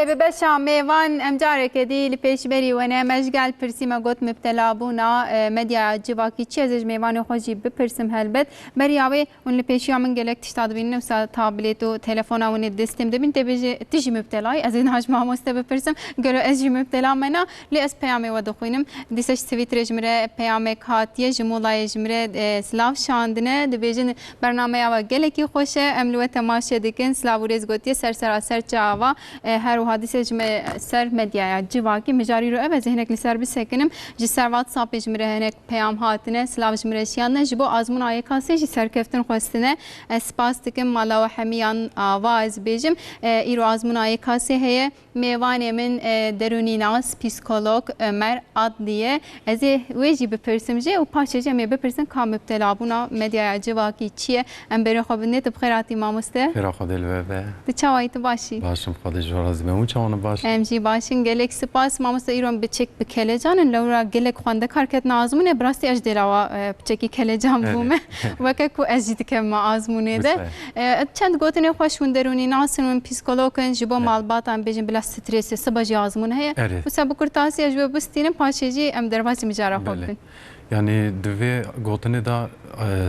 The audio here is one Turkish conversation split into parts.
به بشا میوان امجاره کدی لپیشبری و نه مشغل پرسیم گوت مبتلا بونا مدیا جواکی چی ازش میوان خوشی بپرسم هلبت بریاوی اون لپیشیا من گلک تشتاد بین نفس تابلت و تلفن اون دستم دبین تیجی مبتلای از این هاش ما مست بپرسم گلو ازی مبتلا منا لی از پیامی و دخوینم دیسش سویت رجمره پیام کاتیه جمولای جمره سلاف شاندنه دبیجن برنامه یا گلکی خوشه املو تماشه دکن سلاورز گوتی سر جاوا هر حادثه جمع سر مدیا جواکی مجاری رو اب ذهنك لسر بسکنم جسر واتساپ جمره هنک پیام هاتنه سلاف جمره شیانه جبو آزمون آیه کاسی جی سرکفتن خواستنه سپاس دکم مالا و حمیان آواز بیجم ایرو آزمون آیه کاسی هیه میوان من درونی ناس پسیکولوگ عمر عدلیه از ویجی بپرسم جه و پاشه جه می بپرسم کام ابتلا بونا مدیا جواکی چیه ام بری خواب نت بخیراتی مامسته خیر خدا الوه تو چاوایت باشی باشم خدا جوراز به اون چون باش ام جی باشین گلک سپاس مامسته ایران بچک بکله جان لورا گلک خونده کار کت نازمونه براستی اج دلاوا بچکی کله جان بومه وکه کو اجید که ما آزمونه ده چند گوتنی خوشون درونی ناسن پسیکولوگن جبو مالباتن بجن بلا استرس سباجی آزمونه هي و سبب کرتاسی اجبه بستینم پاشجی ام درواسی مجاره خوبن يعني دوی گوتنی دا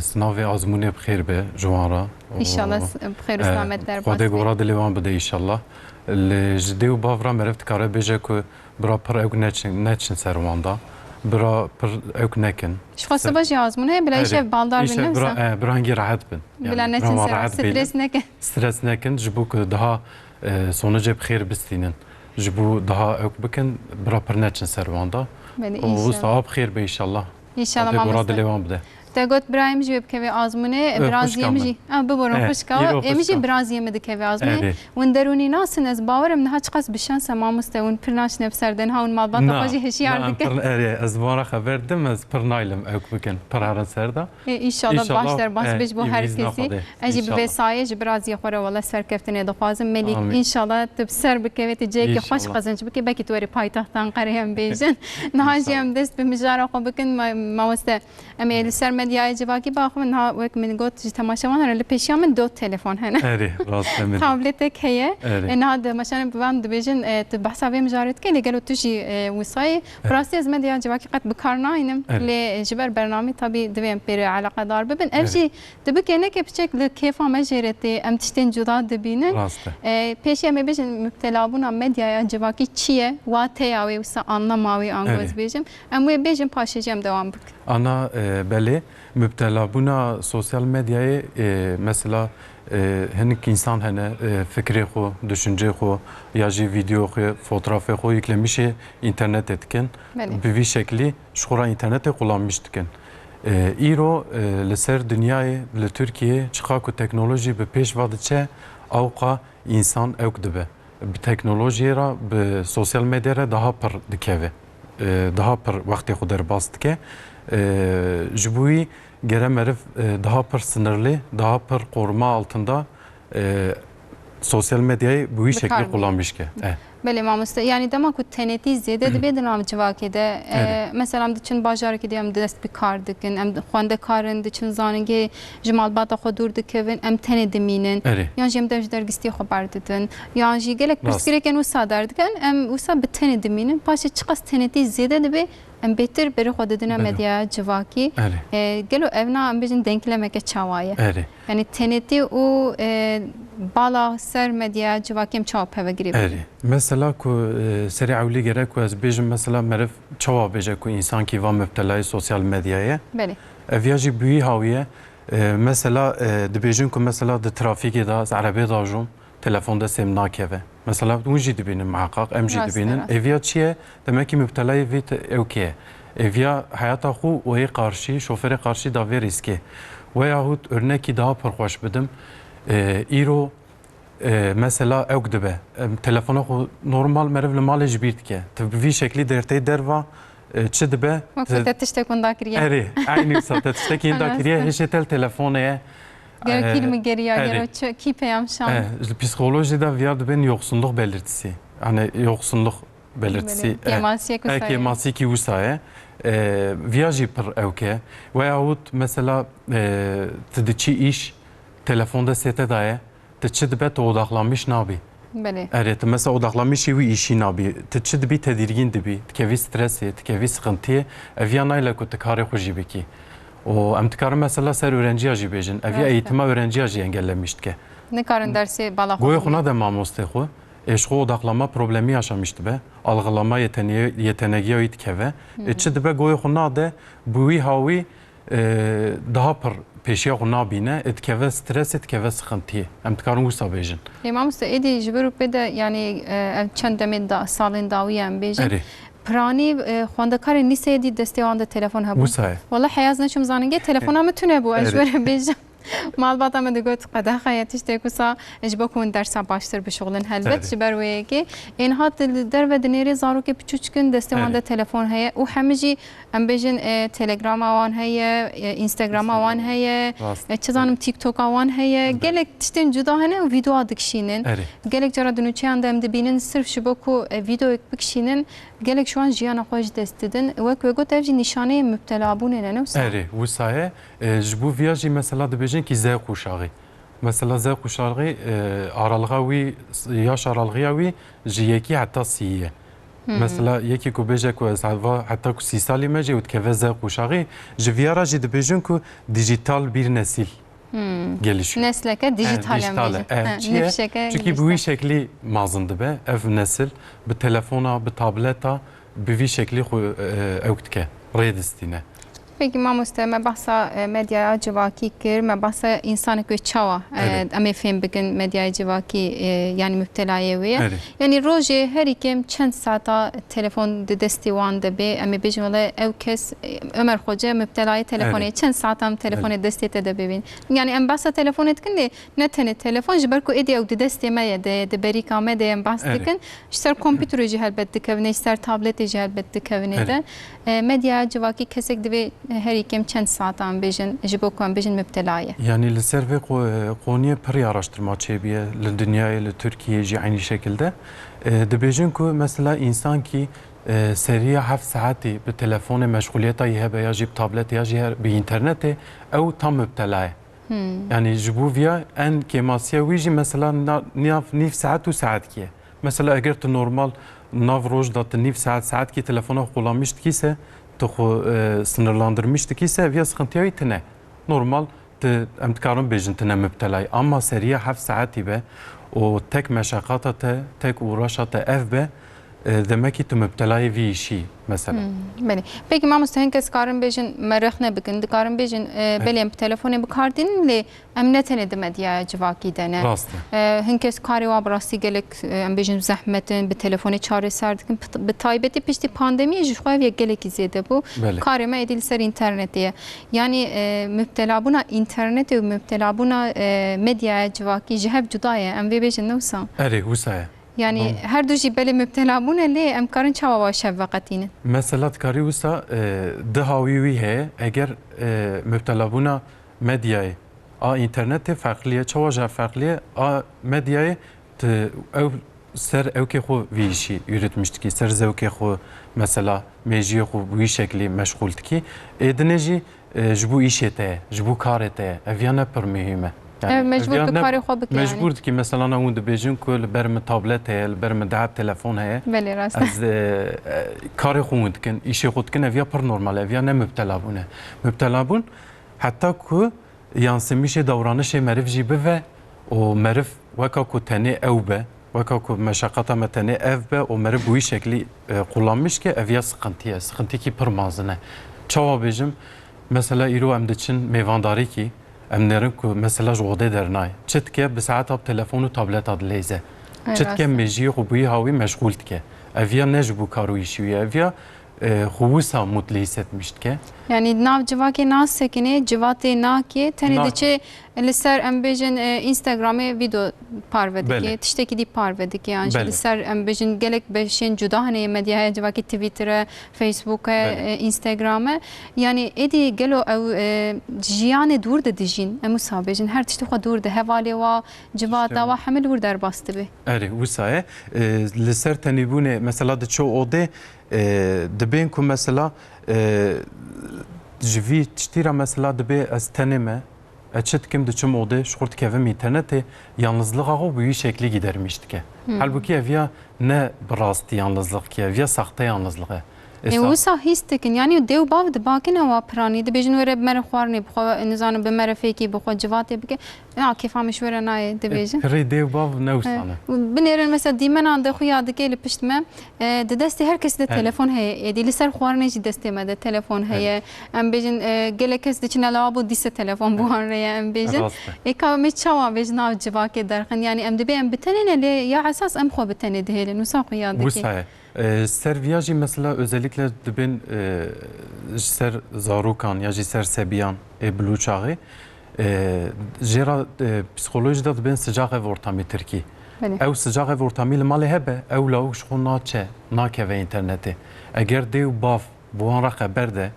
سناوی آزمونه بخیر به جوارا ان شاء الله بخیر و سلامت در خدا گورا دلیوان بده ان شاء الله لجدی و بافرا مرفت کاره بجه که برا پر اوک نچن سرواندا برا پر اوک نکن شخص باجی آزمونه هي بلا ایش بالدار بین برا هنگی راحت بن بلا نچن سترس نکن سترس نکن جبو که daha sonucu بخیر بستینن جبو daha اوک بکن برا پر نچن سرواندا و صاحب خیر به ان شاء الله ان شاء الله گورا دلیوان بده تقول برايم جيب كذا آزمونه برازي مجي ببرم خوشكا مجي برازي مد كذا آزمونه وندروني ناس ناس باور من هاش قص بالشانس ما مستوون برناش نفسر دن هاون ما بطل خوجي هشي عندك از بارا خبر دم از برنايلم اوك بكن برهرن سردا ان شاء الله باش در باس بجبو هر كسي اجي بفسايج برازي خوره والله سر كفتني دخوازم ملك ان شاء الله تبسر بكوي تجيك خوش قزنج بك بكي توري بايتختان قريم بيجن نهاجي ام دست بمجاره خو بكن ما مست امي سر مدیای جواکی با خود نه وقت من گفت تماشاوان هر لپیشیا من دو تلفن هنه. آره راست میگی. تابلت کیه؟ این هاد مثلا بام دبیجن تبحث به مجارات که لگلو توشی وصای براستی از مدیای جواکی قط بکار ناینم لجبر برنامه طبی دویم پر علاقه دار ببین افشی دبی که نه که بشکل کیف مجرته ام تشتین جدا دبینن. راسته. پیشیا میبیجن مبتلا بودن مدیای جواکی چیه؟ واتیاوی و سانماوی آنگوز بیجم. ام بیجم پاشجیم دوام بک. أنا بله مبتلا بنا سوسيال ميديا مثلا هنك إنسان هنا فكري خو düşünce خو يا جي فيديو خو fotoğrafı خو yüklemiş internet etken bir şekli şura internete kullanmıştıken İro لسر dünyayı le Türkiye çıkar ku teknoloji bir peş vadıçe avqa insan evkdibe bir teknolojiye ra bir sosyal medyaya daha par dikeve daha par vakti xudar bastke جبوی گرم مرف daha پر sınırlı, daha پر koruma altında sosyal medyayı bu şekilde kullanmış ki. بله ما مست يعني دما كنت تنتي زيادة دبيدن عم جواكي ده مثلا عم دچن باجار كده عم دست بكار دكن عم خوانده كارن دچن زانگه جمال باتا خدور دكون عم تنه دمينن يعني جم دج درگستي خبر ددن يعني جي گلك برسكري كن وسا دردكن ام وسا بتنه دمينن باش چقاس تنتي زيادة دبي ام بهتر بری خود دنا مدیا جواکی گلو evna ام بجن denklemek çavaya yani teneti o bala ser medya civakım çavap heve girip mesela ku seri avli gerek ku az bejim mesela merif çavap beje ku insan ki va müptelay sosyal medyaya beli viyaji büyü haviye mesela de bejin ku mesela de trafiki da arabe dajum telefonda semna keve mesela وجي دبين محقق ام جي دبين evya çiye demek ki müptelay vit evke evya hayata xu ve karşı şoföre karşı da ver riski veyahut örneği daha perhoş bedim iro mesela evkdibe telefona xu normal merevle malej birtke tabi şekli derte derva çi dibe وقت تشتكون داكريا eri aynı saat tشتكين داكريا هشتل telefonaya Gerekir mi geriye geri ki peyam şan. Psikolojide viyad ben yoksunluk belirtisi. Hani yoksunluk belirtisi. Kemasi ki usaya. Viyaji per evke. Veyahut mesela tediçi iş telefonda sete daye. Teçi dibe odaklanmış nabi. بله Evet, mesela odaklamışı ve işin abi. Tçı dibi tedirgin dibi, tkevi stresi, tkevi sıkıntı. Eviya nayla ku tıkarı hoji beki. O em tıkarı mesela ser öğrenci acı bejin. Eviya eğitime öğrenci acı engellemişti ki. ne karın dersi bala Goy xuna da mamoste xu. Eşko odaklama problemi yaşamıştı be. Algılama yeteneği ait keve. Tçı dibe goy xuna da bu havi daha per peşiya xuna bine. Etkeve stres, etkeve sıkıntı. Em tıkarı gusa bejin. امام استعدي جبرو بده يعني چند دمه دا سالين داوية ام بيجن Eri. پرانی خواندکاری نیستی دی دستی آن تلفن هبو Gusa. والله حیاز نشم زانگه تلفن هم تونه بو اجبر بیجم مال باتا من دگوت قده خیاتش تکوسا اجبا کن درس باشتر بشغلن هلبت جبر ویگی این هات در و دنیری زارو که بچوچکن دستی آن تلفن هیا و همجی ام بیجن تلگرام آوان هیا اینستاگرام آوان هیا چزانم تیک توک آوان هیا گلک تشتین جدا هنه و ویدیو آدکشینن گلک جرا دنوچه اندام دبینن صرف شبا کو ویدیو بکشینن گلک شوان جیان خوش دستیدن وک وگو تفجی نشانه مبتلا بونه نه وسا اری وسایه جبو ویاجی مثلا دبیجن کی زه خوشاغی مثلا زه خوشاغی aralığa yaş aralığı جیکی حتی سیه مثلا یکی کو بیجه کو حتی کو 30 سالی مجه و که زه خوشاغی جویارا جی دبیجن کو دیجیتال bir nesil gelişiyor. Nesleke dijital çünkü bu şekli mazındı be ev nesil bir telefona bir tableta bir şekli evtke redistine. Peki mamoste me bahsa medya civaki kir me bahsa insanı köy çava ame film bugün medya civaki yani müptelaya ve yani roje her ikim çend saata telefon de destivan de be ame bejmele ev kes Ömer Hoca müptelaya telefonu çend saatam telefonu destete de bebin yani em bahsa telefon etkin de ne tane telefon jiber ko edi ev de destemeye de berikame de em bahsedikin ister kompütürü helbette kevine ister tableti helbette kevine de medya civaki kesek de her ikim çend saatam bejin jibo kon bejin müptelaya. Yani li ser ve konuya peri araştırma çebiye li dünyaya li Türkiye aynı şekilde de bejin ku mesela insan ki seriye 7 saati bir telefonu meşguliyeta yebe ya jib tablet ya bir internete ev tam müptelaya. Yani jibo via en kemasiye viji mesela nif saat u saat ki. Mesela eğer tu normal nav rojda nif saat ki telefonu kullanmıştı ise تو sınırlandırmıştı ki seviye sıkıntıya tine normal em tkarım bejin tine müptelay ama seriye 7 saati be o tek meşakkata tek uğraşata ev be demek ki tu müptelay vi işi mesela. Beli. Peki mamus henkes karın bejin merah ne bugün karın bejin belem telefonu bu kardin le emnetene de medya civaki dene. Rastı. Henkes karı wa brasti gelek em bejin zahmetin bir telefonu çare serdikin bir taybeti pişti pandemiye jixaviye gelek izede bu. Karıma edil ser internete. Yani müptela buna internet ve müptela buna medya civaki cihab cudaya em bejin newsa. Eri husaya. Yani her du jibeli müptela buna le em karın çava şevvaqatine. Mesela tkari usa dahawi he eğer müptela buna medyayı a internete farklıya çava farklıya a medyayı ev ser evke xo vişi yürütmüştü ki ser zevke xo mesela mejiye xo bu şekli meşgultü ki edineci bu işete bu karete evyana per mühime. Yani mecbur bir karı xo bik yani. Mecbur ki mesela na de bejin kol berme tablet he berme dab telefon he. Beli rast. Az karı xo dikin işe xo dikin evya per normal evya ne müptela bune. Müptela bun hatta ku yansımışı davranışı merif jibe ve o merif vaka ku tane evbe vaka ku meşakkata metane evbe o merif bu şekli kullanmış ki evya sıkıntı ki per mazine. Çava bejim mesela iro em için meyvandari ki امنرن کو مثلا جوده درنای چت که به ساعت اب تلفن و تابلت اد لیزه چت که میجی خوبی هاوی مشغول که اویا نجبو کارویشوی اویا خووسا متلیست میشت که yani nav civaki nas sekine civate na ki tane diçe liser embejin Instagram'e video parvediki tişteki di parvediki yani liser embejin gelek beşin cuda hani medyaya civaki Twitter'e Facebook'a Instagram'e yani edi gelo jiyane dur da dijin emusabejin her tişte xo dur da hevale wa civata wa hamil vur der bastı be eri usaye liser tanibune mesela de ço ode dibin ku mesela جوی تشتیرا مثلا دبی از تنمه Eçitkim diçim ode şkurt kevim interneti yalnızlığa bu iyi şekli gidermiştik. Halbuki evya ne brasti yalnızlık ki evya sahte yalnızlığı. وسا هیستکن یعنی دیو باو د باکن و پرانی د بجن وره مره خوارنی بخو نزانه به مره فیکی بخو جواتی بگه نه کیفا مشوره نای د بجن Peri دیو باو نوستانه. بنیرن مثلا دیمن آن دخو یاد که لپشت ما د دستی هر کس د تلفن هی دی لسر خوارنی جی دستی ما د تلفن هی ام بجن گله کس د چنه لابو دیس تلفن بوان ری ام بجن ایکا می چوا بجن او جواکی درخن یعنی ام دبی ام بتنه لی یا اساس ام خو بتنه دهیل نوسا خو یاد ki. Serviyajı mesela özellikle dibin ser zarukan ya ser sebiyan bluçağı jera psikolojide dibin sıcak ev ortamı Türkiye. Ev sıcak ev ortamı mali hebe ev lavuk şu naçe nakeve interneti. Eğer dev bav bu ara haber de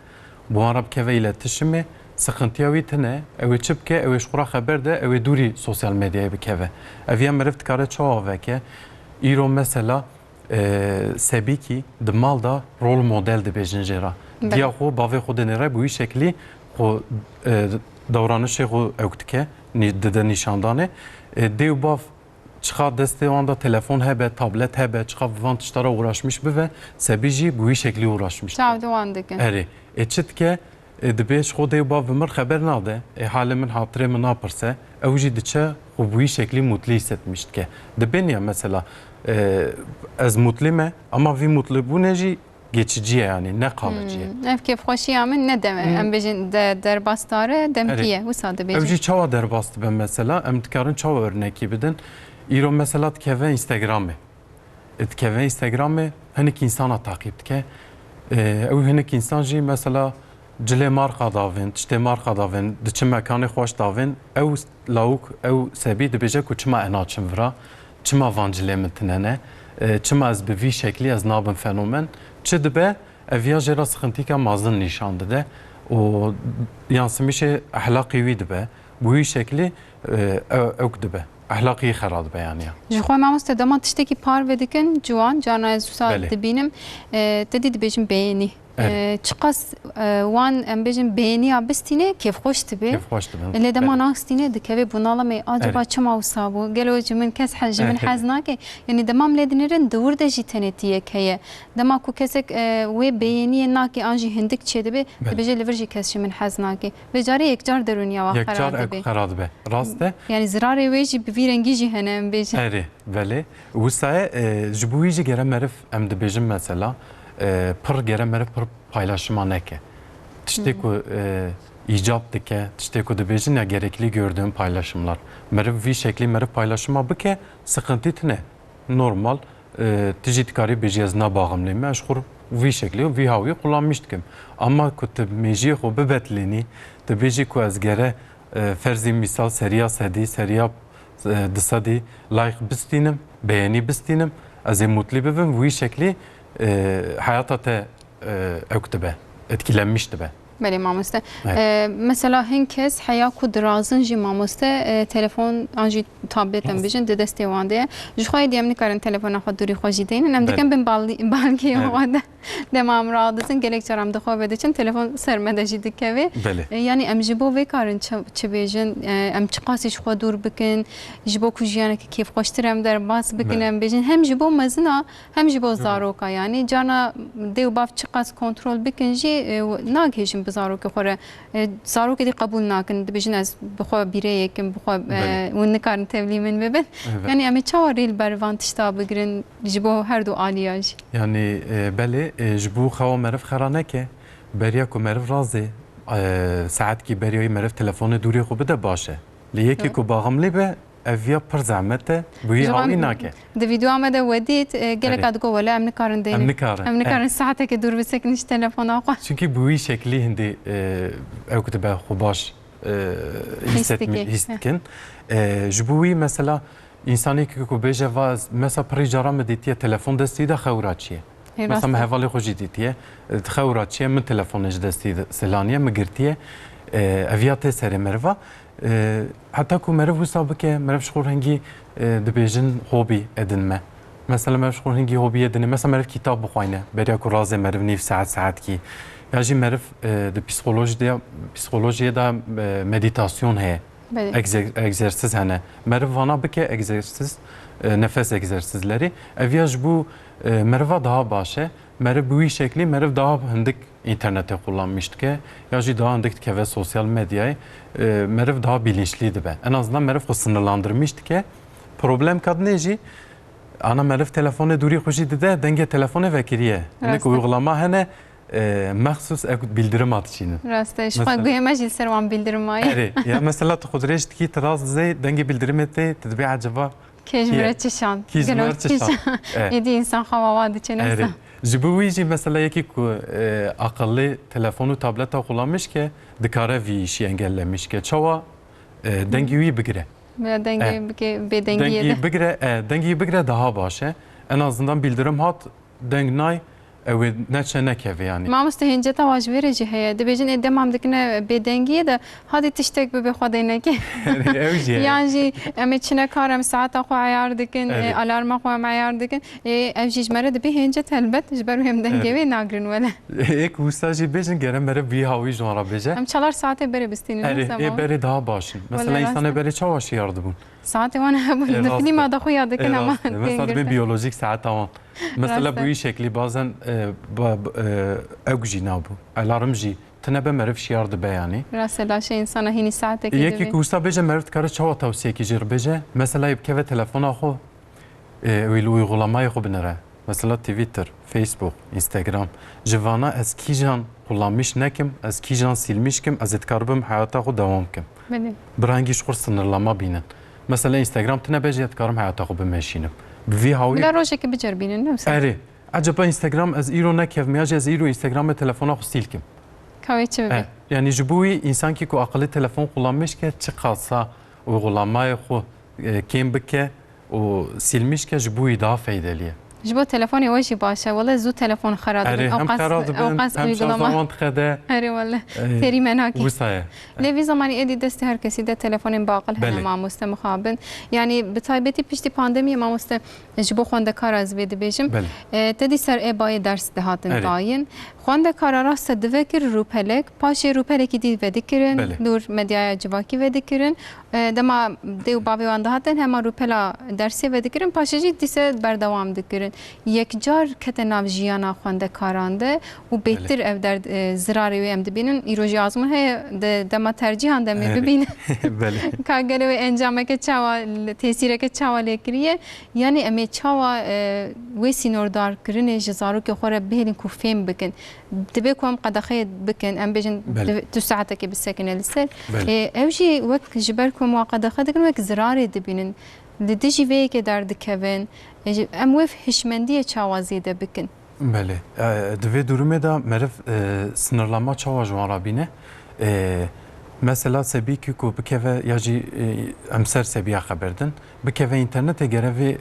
bu ara keve iletişimi sıkıntıya vitene ev çıpke ev şura haber de ev duri sosyal medyaya bir keve. Ev ya mereft kare çoğu veke İro mesela sebi ki demal da rol model de bejinjera. Diya xo bavê xo denêre bu şekli xo davranışê xo ewtike de nîşandanê dêw bav çıxa destê wan da telefon hebe, tablet hebe, çıxa van tiştara uğraşmış bi ve sebî jî bu şekli uğraşmış. Çavdwan dikin. Erê çitke dibe xo dêw bav bi mir xeber nade halê min hatırê min napirse ew jî diçe xo bu şekli mutlu hissetmiştike. Dibin ya mesela از mutluyum ama vi mutlu bu neci geçiciye yani ne kalıcıya. Ev keyf xoşiyamın ne deme. Em bejin derbastare demkiye. Bu sade bejin. Evci çava derbastı ben mesela. Em dikarın çava örneği bidin. İro mesela tkeve Instagram'ı. Tkeve Instagram'ı henik insana takip dike. Ev henik insan jî mesela cile marka davin, tişte marka davin, diçim mekanı hoş davin. Ev lavuk, ev sebi dibece ku çima enaçım vira. Çima vancile mitnene. Çima az bir şekli az nabın fenomen. Çi dibe evya jera sıkıntıyka mazın nişandı de. O yansımışı ahlaki vi dibe. Bu şekli evk dibe. Ahlaki xerad be yani. Jixwe mamoste dema tiştekî par vedikin ciwan cana ez wisa dibînim te dî dibêjim beğenî. Çiqas wan em bêjin beğeniya bistîne kêfxweş dibe. Kêfxweş dibe. Lê dema nakstîne dikeve bunalamê acaba çima wisa bû. Gelo ji min kes ji min hez nake. Yani demam lê dinêrin dewr de jî tenêtiyek heye. Dema ku kesek wê beğeniyê nake an jî hindik çê dibe dibêje li vir jî kes ji min hez nake. Ve carî yekcar derûniya wa xerab dibe. Yekcar xerab dibe. Rast e. Yani zirarê wê jî bi vî rengî jî hene em bêjin. Erê velê. Wisa ji bo wî jî gere merif em dibêjin mesela pır gere merif pır paylaşıma neke. Tişte ku icap dike, tişte ku dibêjin ya gerekli gördüğüm paylaşımlar. Merif vi şekli merif paylaşıma bike sıkıntı tine. Normal tijî dikarî bêjî ez nabağımlıyım. Meşhur vi şekli vi havî kullanmıştım. Ama ku tu mêjiyê xwe bibetlînî, tu bêjî ku ez gere ferzî misal seriya sedî, seriya disadî like bistînim, beğenî bistînim. Ez ê mutlu bibim wî şekli hayata te evk dibe, etkilenmiş dibe. Belê mamoste. Mesela hin kes heya ku dirazin jî mamoste telefon an jî tablet em bêjin di destê wan de ye. Ji xwe diyem nikarin telefona xwe durî xwe jî deynin. Em dikin bin balgiyê xwe de dema em radizin gelek car em dixwe vediçin telefon ser me de jî dikeve. Yani em ji bo vê karin çi bêjin em çi qasî ji xwe dûr bikin ji bo ku jiyanekî kêfxweştir em derbas bikin em bêjin hem ji bo mezina hem ji bo zaroka yani cana dêw bav çi qas kontrol bikin jî nagêjin bi zarokê xwe re zarokê dî qebûl nakin dibêjin ez bi xwe bîreyekîm bi xwe hûn nikarin tevlî min bibin yani em ê çawa rêl bervan tişta bigirin ji bo her du aliya jî. Yani belê ji bo xewa meriv xera neke beriya ku meriv razê saetkî beriyayê meriv telefonê dûrê xwe bide baş e. Lê yekê ku baximlî be evya pir zehmet e bûyî hawî nake. Di vîdyoya me de wedît gelek ad got wele em nikarin deynin. Em nikarin saetekê dûr bisekin ji telefona xwe. Çünkü bu wî şeklî hindî ew dibe xwe baş hîstdikin. Ji bo wî mesela insanekî ku bêje va mesela pirî cara me dîtiye telefon destî de xewra çiye. Mesela me hevalê xwe jî dîtiye xewra çiye min telefonê ji destî selaniye me girtiye eviya tê serê meriva heta ku meriv wisa bike meriv ji xwe hingî dibêjin hobî edinme. Mesela meriv ji xwe hingî hobî edine mesela meriv kitap bixwayne beriya ku razê meriv nîv saetkî ya jî meriv di psikolojiyê de meditasyon heye. Egzersiz hene. Meriv vana bike egzersiz, nefes egzersizleri. Ev ya ji bu meriva daha baş e. Meriv bu şekli meriv daha hindik internete kullanmıştı ya jî daha hindik keve sosyal medyayı meriv daha bilinçliydi be. En azından meriv o sınırlandırmıştı ki problem kadne jî ana meriv telefonu duri hoşi de denge telefonu vekiriye. Ne uygulama hene mahsus bildirim atışını. Rastı. Şu an güyeme jîl servan bildirim ayı. Evet. Ya mesela tuğdreşt ki teraz zey denge bildirim ette tedbi acaba Kejmere çişan. Kejmere çişan. Yedi insan havavadı çenesi. Jibuici mesela yeki ku akıllı telefonu tableta kullanmış ki dikare vi işi engellemiş ki çava dengiyi bigire. Dengiyi bigire daha başe. En azından bildirim hat dengnay evet ne nekeve yani. Mamuste hince tavaj verici heye. Dibecin edemam dikine bedengiye de hadi tiştek bebe xwadene ki. Yani emeçine karem saata xo ayar dikin, alarma xo ayar dikin. Evjijmere de bir hince telbet jberu hem dengevi nagrin vele. Ek ustaji bejin gerem bere bir havi jora beje. Hem çalar saate bere bistinin zaman. Bere daha başın. Mesela insana bere çavaşı yardımın. Saate vana bu klima da xuya dikin ama. Mesela bir biyolojik saat tamam. Mesela bu şekli bazen evci nabu. Alarm jî tene be meriv şiyardı be yani. Mesela şey insana hini saate ki. Yeki kusta beje meriv kare çava tavsiye ki jir beje. Mesela ipkeve telefona xo uygulamayı xo binere. Mesela Twitter, Facebook, Instagram. Jivana eskijan kullanmış nekim, eskijan silmişkim, ezitkarbım hayata xo devam kim. Brangi şkur sınırlama binin. Mesela Instagram tene beje etkarım hayata xo bimeşinim. بلا روشه که بجربینن نمیشه. آره. عجبا اینستاگرام از ایرو نکف میاج از ایرو اینستاگرام تلفن خستیل کم. کاوی چه ببین؟ یعنی جبوی انسان کی کو عقلی تلفن kullanmış ki çıkarsa uygulamayı xo kim bike o silmiş ki jbuyi daha faydalı. جبو تلفوني وجهي باشا والله زو تلفون خراب اوقاس uygulama خده هري والله تري مناكي وصايه ليفي زماني ادي دست هر كسي ده تلفون باقل هنا مع مستمخابن يعني بتايبتي بيشتي بانديمي ما مست جبو خونده کار از بده بيجم تدي سر ابای درس دهاتن داين خونده کار راست دفکر روپلک پاش روپلکی دی ودکرن دور مدیا جواکی ودکرن دما دیو باوی وان دهاتن هم روپلا درسی ودکرن پاشجی دیسه بردوام دکرن یک جار کت ناو جیانا خونده کارانده و بهتر اف در زراری و ام دبینن ایروجی آزمون هی دما ترجیحان دمی ببین کاغله و انجامه که چاوا تاثیره که چاوا لکریه یعنی امی چاوا و سینوردار کرنه جزارو که خوره بهلین کو فهم بکن دبی کوم قدخه بکن ام بجن تو ساعته که بسکن لسه اوجی وقت جبركم وقدخه دکن وقت زراری دبینن دیجی وی که در دکون ام وف هشمندی çavazide bikin. Bele. Dve durumu da merif sınırlama çava juarabine. Mesela sebi ki ku bikeve yaji emser sebiya haberdin. Bikeve internete göre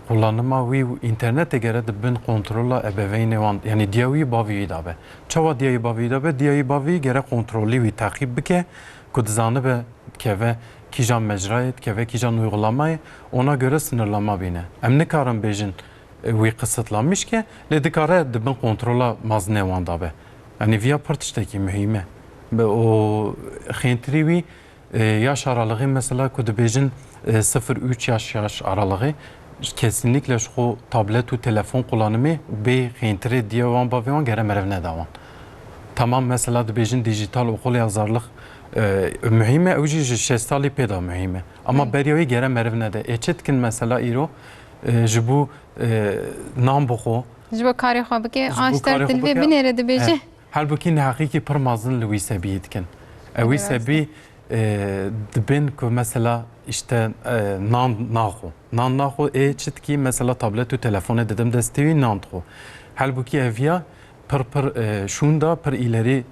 kullanıma ve internete göre de bin kontrolla ebeveyni van yani diyavi bavi da be. Çava diyavi bavi da be diyavi bavi göre kontrolli ve takip bike ku dizanı be keve kijan mecrayet keve kijan uygulamayı ona göre sınırlama bine. Em ne karın bejin ve kısıtlanmış ki le dikare de bin kontrola mazne van da be. Yani via partişteki mühime. O xentri yaş aralığı mesela kudubejin 0-3 yaş aralığı kesinlikle şu tablet ve telefon kullanımı be xentri diye van baviyan gere merevne davan. Tamam mesela dubejin dijital okul yazarlık mühime uji şestali peda mühime. Ama beriyoy gere merevne de eçetkin mesela iro jibu nam boxo. Jibu kari xo bike aştar dilve binere dubejin. Halbuki ne hakiki permazın Louis Sebi etkin. Louis Sebi dibin ki mesela işte nan naxo çitki mesela tablet ve telefonu dedim desteği nan xo. Halbuki evya per şunda per ileri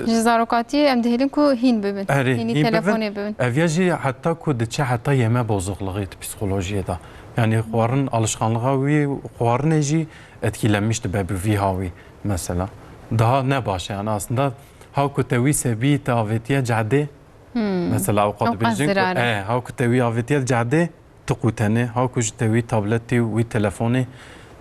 Zarokati em dehelin ku hin bibin. Hini telefonu bibin. Evya ji hatta ku deçe hatta yeme bozukluğu psikolojiye da. Yani xuarın alışkanlığı ve xuarın eji etkilenmişti bebi havi mesela. Daha ne baş yani aslında havku tevi sebi tavetiye cadde mesela avukatı bilecek havku tevi avetiye cadde tıkutene havku tevi tableti ve telefonu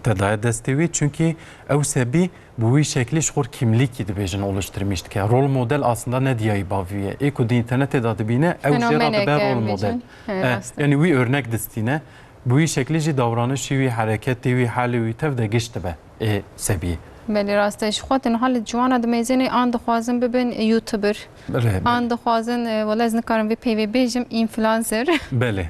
tedaya destevi çünkü ev sebi bu şekli şor kimlik dibêjin oluşturmuştuk. Rol model aslında ne diye baviye. Eko di internete de dibine ev jera da rol model. Yani wî örnek distine bu şekli jî davranışı wî hareketi wî hali wî tev de geçti be. Sebi. بله راسته شخواتن حال جوانا دمیزنی آن دخوازن ببین یوتیوبر آن دخوازن ولی از نکارم وی پیوی بیجم اینفلانسر بله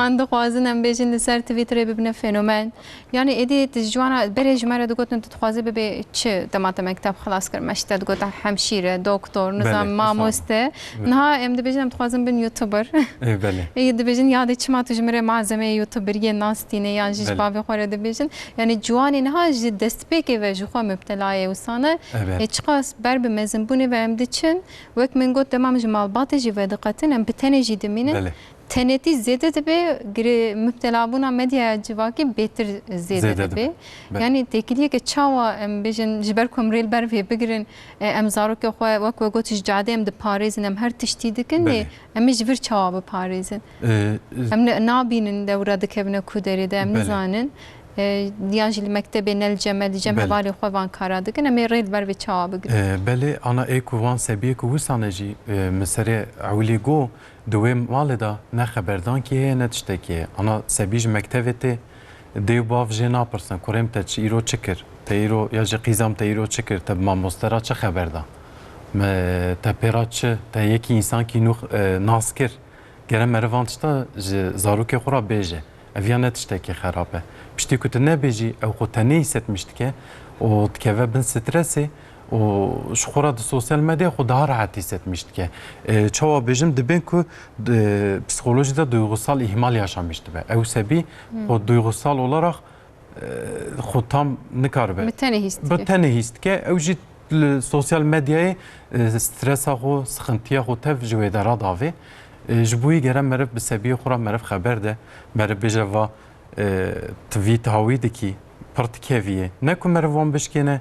آن دخوازن هم بیجن لسر تویتر ببینه فنومن یعنی ایدی جوانا برای جمعه دگوتن تخوازه ببی چه دمات مکتب خلاص کرد مشته دگوت همشیره دکتر نظام ماموسته نه ام دبیجن تخوازن بین یوتیوبر بله ای دبیجن یادی چما تجمره معزمه یوتیوبری ناستینه یا جیش بابی خوره دبیجن یعنی جوانی نه جد دست پیکی و خو مبتلای وسانه چقاس بر به مزنبونی و امد چن وقت من گفت تمام جمال باطجی و دقتن ام بتنجی دمینه تنتی زیاده دبی گری مبتلا بونا مدیا جواکی بهتر زیاده دبی یعنی تکلیه که چاوا ام بیشن جبر کمریل بر وی بگیرن ام زارو که خو وقت گوتش جاده ام د پاریزن ام هر تشتی دکنی ام جبر چاوا به پاریزن ام نابینن دوره دکبنه کودری ده ام نزانن دیانجی مکتب نل جمل والی خوان کارا دکن امی ریل بر وی چاوا بگیر بله انا ایکوان سبیه کو وسانجی مسره اولی گو دوی مالدا نه خبردان کیه نه تشتکیه انا سبیج مکتبته دیو باف جنا پرسن کریم تچ ایرو چکر تیرو یا جی قیزام تیرو چکر تب ما مسترا چه خبردان ما تپیرا چه تا یکی انسان کی نو ناسکر گرم مروانشتا زاروک خورا بیجه اویانه تشتکی خرابه پشتی که نبیجی او خود تنیست مشتکه و تکوه بن سترسی و شخورا د سوسیال مدیا خود daha rahat hissetmişti. Çoğu bejim dibin ki psikolojide duygusal ihmal yaşamıştı be. Ev sebi o duygusal olarak خود tam ne kar be. Betene histke. Ev jit sosyal medyayı stresa xo, sıkıntıya xo tev jüvedara davi. Jbuyi gerem merv bi sebi xura merv haber de merv bejeva tweet hawidi ki partikeviye. Ne ku mervan bişkene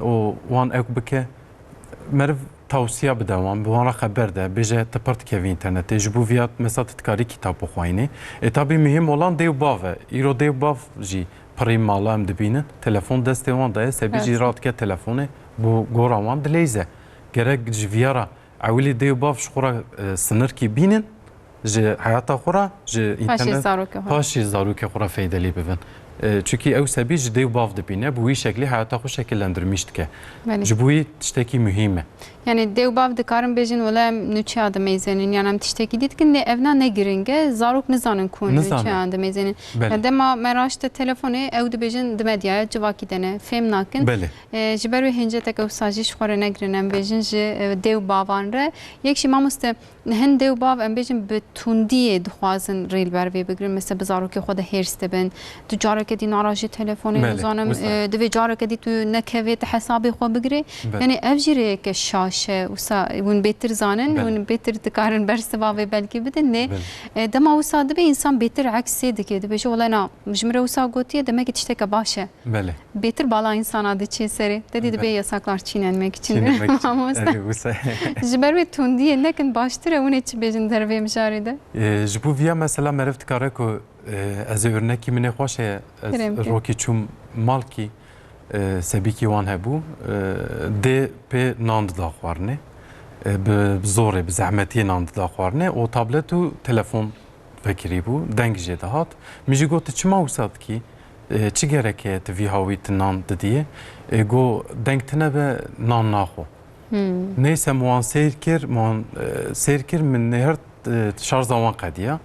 و وان اك بك مرف توصيه بدوام بوانا خبر ده بيجي تبرت كيف انترنت جبو فيات مسات تكاري كتاب خويني اتابي مهم ولان ديو باف ايرو ديو باف جي بريم مالام دبين تليفون دستوان ده سبي جي رات كه تليفونه بو غورا وان دليزه gerek جفيارا عولي ديو باف شخورا سنر كي بينن جي حياتا خورا جي انترنت باشي زاروك خورا فايدلي ببن çünkü ev sebi jdev bav dibine bu şekli hayata xo şekillendirmiştik. Jbuyi tişteki mühime. Yani dev bav dikarim bejin wala nüçe adı mezenin yani tişteki ditkin ne evna ne giringe zarok nizanın kun nüçe adı mezenin. Dema meraşte telefonu ev de bejin de medyaya cevaki dene fem nakin. Jberu hince tek ev sajiş xore ne girinem bejin dev bavan re yekşi mamuste hen dev bav em bejin betundiye dixwazin reel ber ve bigrin mesela bizarok xo da herste ben تجارة كدي ناراجي تلفوني وزانم دوي جارة كدي تو نكويت حسابي خو بقري يعني أفجري كشاشة وسا ون بيتر زانن ون بيتر تكارن برسبابي بلكي بدن دما وسا دبي إنسان بيتر عكس سيدك دبي شو ولا أنا مجمرة وسا قوتي دما كتشتكى باشا بيتر بالا إنسان هذا شيء سري تدي دبي يساكلار تشينن مكتين جبروي توندي لكن باشتري ونيتش بيجن دربي مشاري ده جبو فيا مثلا مرفت كاركو از örnek kimine خوش روکی چوم مالکی سبیکی وان هبو ده به ناند داخوارنه به زوره به زحمتی ناند داخوارنه و تابلت و تلفن فکری بو دنگ جده هات میجی گوت چما وساد کی چی گرکه توی هاویت ناند دیه گو دنگ تنه به نان ناخو نیسه موان سیر کر من نهر شارژ زمان قدیه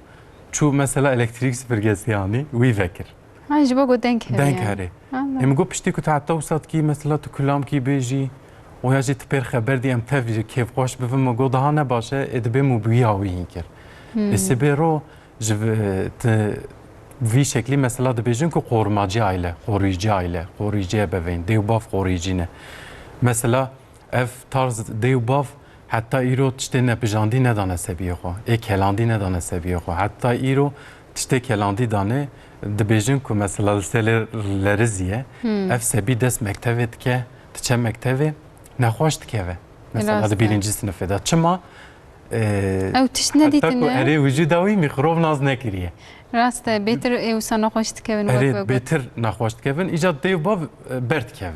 شو مثلا الكتريك سبرجس يعني ويفكر هاي جبا دنك هري هم جو بشتي كنت حتى وصلت كي مثلا كلام كي بيجي ويا جيت بير خبر دي ام تفجي كيف خوش بفهم جو ده انا باشه ادبي مبيا وينكر السبيرو في شكلي مثلا دبيجن كو قورماجي عائله خوريجي بفين ديو باف خوريجينه مثلا اف طرز ديو باف حتی ایرو تشته نپجاندی ندانه سبیه خو کلاندی ندانه سبیه خو حتی ایرو تشته کلاندی دانه دبیجن که مثلا سلر لرزیه اف سبی دست مکتبت که تچه مکتبه نخواشت که مثلا birinci sınıfta çما او تش ندیدن اره وجوداوی میخروب ناز نکریه راسته بهتر او سنا خوشت که اره بهتر نخواشت که ایجاد دیو با برد که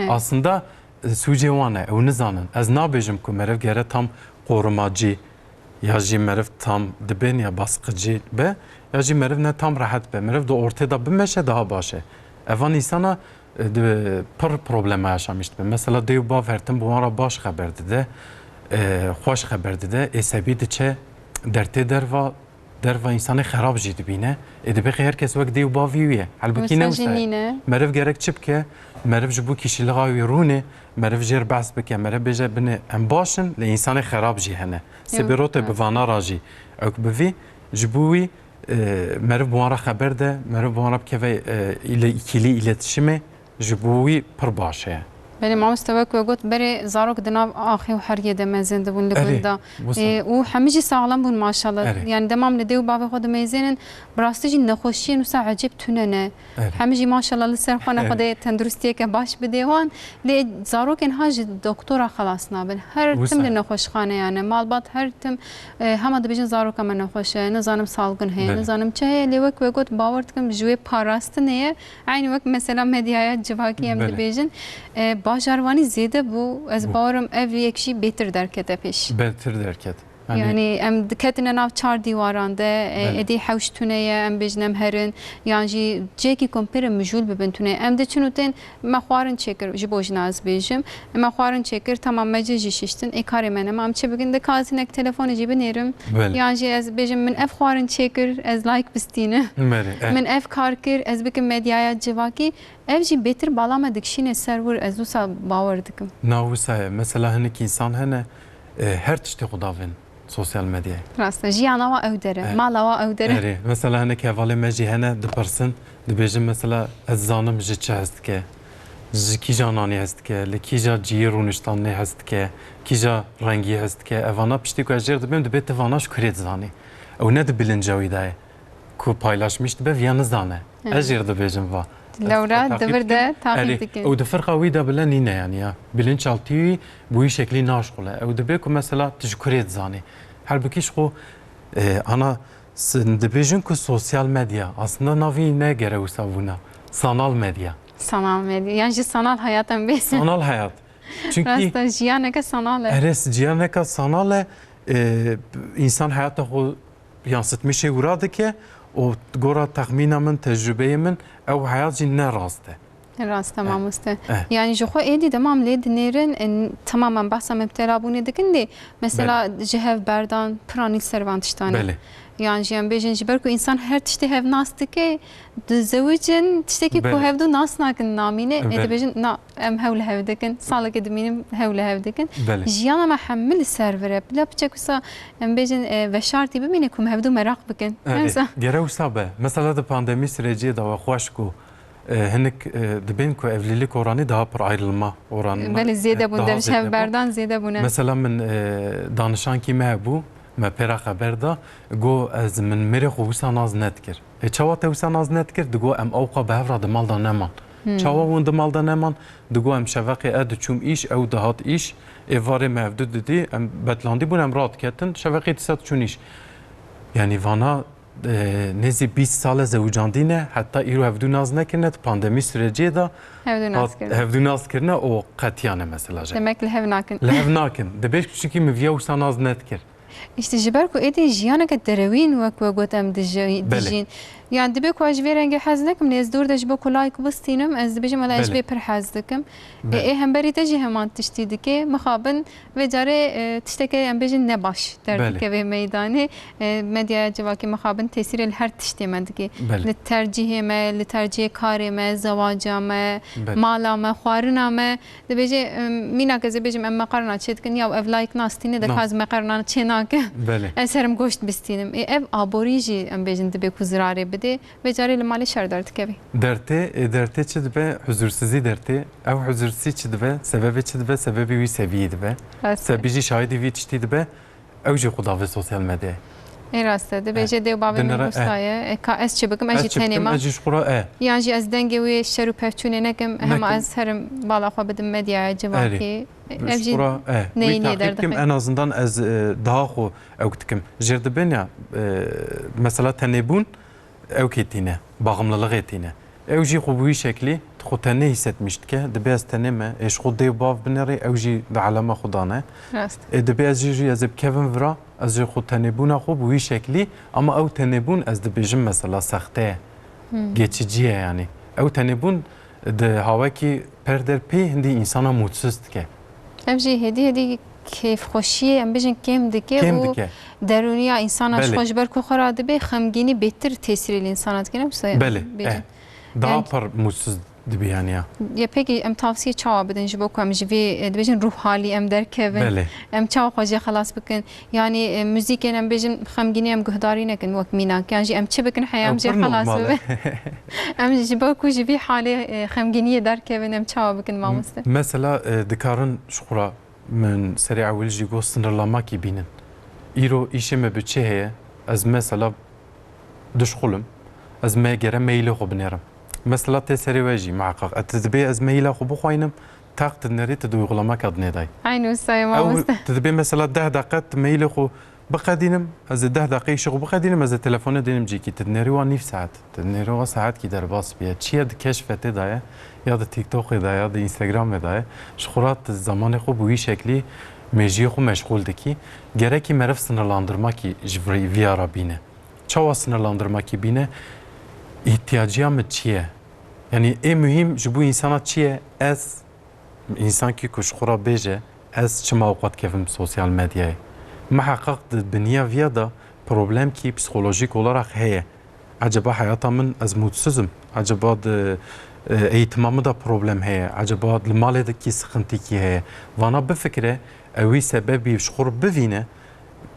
aslında سوجي وانه او نزانن از نابجم کو مرف گره tam korumacı ya jî meriv tam dibên ya baskıcı be ya jî meriv ne tam rahat be meriv de ortada bimeşe daha başe evan insana pir problema yaşamıştı mesela dev bav vertim bu ara baş haberdi de hoş haberdi de esebi de çe dertte derva insanı xarab jî dibîne dibe herkes wek dev baviye halbuki ne meriv gerek çipke meriv ji bu kişiliğa rûne meriv jêr behs bike meriv bêje bine em başin li insanê xerab jî hene seberote bi vanara jî ew bivî ji bo wî meriv bi wan re xeber de meriv bi wan re bikeve ikilî îletişimê ji bo wî pir baş e بله ما مستوى كوجود بري زاروك دناب آخي وحرية دمازين دبون لكوندا وحميجي ساغلام بون ما شاء الله يعني دمام نديو بابي خود ميزين براستيجي نخوشين وسا عجيب توننا حميجي ما شاء الله لسر خانه خود تندرستيه كباش بديوان لي زاروك انهاج دكتورة خلاصنا بن هر تم لنخوش خانه يعني مالبات هر تم هم دبيجن زاروك من نخوش نزانم سالغن هي نزانم چه لي وك وجود باورتكم جوي باراستنيه عين وك مثلا مديايات جواكي ام دبيجن باجروانی زیاده بو از بارم اوی یکشی بهتر درکت پیش. بهتر درکت. یعنی ام دکتن ناف چهار دیوارانده ادی حوشتونه ام بجنم هرن یعنی جیکی کمپیر مجول ببنتونه ام دچنوتن مخوارن چکر جبوج ناز بیجم مخوارن چکر تمام مجیجی ششتن اکاری منم ام چه بگن دکازینک تلفن جیب نیرم یعنی از بیجم من اف خوارن چکر از لایک بستینه من اف کار کر از بکم مدیایت جواکی evci beter balamadık şine server ez usa bawardıkım. Navusa mesela hani insan hani her tişte kudavin sosyal medya. Rasta jiyana va evdere, mala va evdere. Evet. Mesela hani kevale meci hani dıparsın, dibejim mesela ez zanım jiçe hestke, kija nani hestke, le kija ciyirunishtan ne hestke, kija rengi hestke. Evana pişti ku ejer dibim dibet evana şükret zani. O ne de bilincevi daye. Ku paylaşmıştı be viyanı zane. Ejer dibejim va. Laura دبرده تعقیب کن. او دفرقه وی دبله نینه یعنی بلند چالتیوی بوی شکلی ناشغله. او دبی که مثلا تشکریت زانی. هر بکیش خو ana dibijin ku sosyal medya aslında navi ne gere usavuna sanal medya. Sanal medya yani sanal hayatın bir. Sanal hayat. Çünkü aslında jiyaneka sanal. Evet jiyaneka sanal insan hayatta o yansıtmışı uğradı ki o gora tahminamın tecrübeyimin ev hayatı ne rastı. راست تمام است یعنی جو خو ایدی دمام لید نیرن تماما بحثا مبتلا بونه دکندی مثلا جهف بردان پرانی سروانتشتانه yani jiyam bejin jiber ku insan her tişte hev nastı ki dizevicin tişteki ku hev du nas nakin namine edebejin na em hevle hevdekin sağlık edeminim hevle hevdekin jiyan ama hammil servere bla bıçakusa em bejin ve şartı bimine kum hev du merak bikin mesela gerevsa be mesela da pandemi süreci da hoş ku هنك دبين كو evlilik oranı daha bir ayrılma oranı. Böyle ziyade bu demiş haberden ziyade bu ne? Mesela men danışan kime bu? Me pera haber da go az men mere xusan az netkir. Çava tevsan az netkir digo em avqa behvra de malda neman. Çava won de malda neman digo em şevaqi ed çum iş ev dahat iş evare mevdu dedi em betlandi bu em rahat ketin şevaqi tsat çun iş. Yani vana nezi 20 sale zevcandine hatta iru hevdu naz nekirne pandemi süreci da hevdu naz kirne o qatiyane mesela. Demek ki hev nakin. Hev nakin. Debeş çünkü mevya usan naz netkir. İşte jiber ku edi jiyana ka derewin ve ku gotem dijin. Yani dibe ku ajve rengi haznekim ne ezdur da jibe ku like bastinem ez dibejim ala ajbe per haznekim. Hem beri teji heman tiştiydi ki mekhabın ve care tişteke em bejin ne baş derdik ve meydani medya cevaki mekhabın tesirel her tiştemendi ki li tercihime li tercih karime zavacame malame xwariname dibeje mina ke zebejim em meqarna çetkin ya ev like nastine de kaz meqarna çenake eserim goşt bistinim ev aboriji em bejin dibe ku zirare bide ve care li mali şer derdik evi derte çedibe huzursuzی derti ev huzursuzی çedibe sebebi çedibe sebebi vi seviye dibe sebebi şahidi vi çedibe ev ji xudavi sosyal medya Raste de beje de babam ustaya ka es çebekim eji tenema yani ez denge ve şeru pevçune nekem hem az herim bala xwe bidim medyaya cevaki evji neyi derdim en azından ez daha xo ew dikim jerdibin ya mesela tenebun ew ketine bağımlılık etine ew jî xwe bu şekli خو تنه hissetmiştik ki de beyaz tene me eş xo dev bav binere ev jî de alama xudane rast de beyaz jî ez Kevin vira ez jî xo tene buna xo bu şekli ama ev tene bun ez de bejim mesela saxte geçiciye yani ev tene bun de hava ki perder pe hindi insana mutsuz dike ev jî hedi keyf خوشی ام بجن کم دکه Kem و dike درونیا انسان بله. خوش بر کو خراد به خمگینی بهتر تاثیر انسانات کنه بس Beli daha Yani- par mutsuz dibi yani ya ya peki em tavsiye çava bedin jibo ku em jivi dibejin ruh hali em derkevin Beli em çava xoje xalas bikin yani müzik em bejin xemgini em guhdari nekin wak mina kan ji em çe bikin hayam ji xalas be em jibo ku jivi hali xemgini derkevin em çava bikin mamuste mesela dikarın şura من سريع أول جي جو سنرلاما كي بينن إيرو إيشي ما بتشي هي أز مثلا دشخلم أز ما جرى ميلة خو بنيرم مثلا تسري واجي معقق أتدبي أز ميلة خو بخوينم تاقت النري تدوي غلما كادني داي عينو ساي أو ماموسته تدبي مثلا 10 دقيقة ميلة خو بقدينم أز 10 دقيقة شغل بقدينم أز التلفون دينم جيكي تدنري وانيف ساعات تدنري وساعات كي درباس بيا تشي هاد كشفت داي ya da TikTok da ya da Instagram da şurat zamanı xo bu şekli mejiye xo meşgul deki gereki meref sınırlandırma ki jivri viyara bine çava sınırlandırma ki bine ihtiyacı mı çiye yani en mühim bu insana çiye ez insan ki kuşkura beje ez çima avqat kevim sosyal medyaya muhakkak dünya viyada problem ki psikolojik olarak heye acaba hayatımın az mutsuzum acaba eğitimamı da problem heye acaba maledeki sıkıntı ki heye vana bir fikre evi sebebi şuur bivine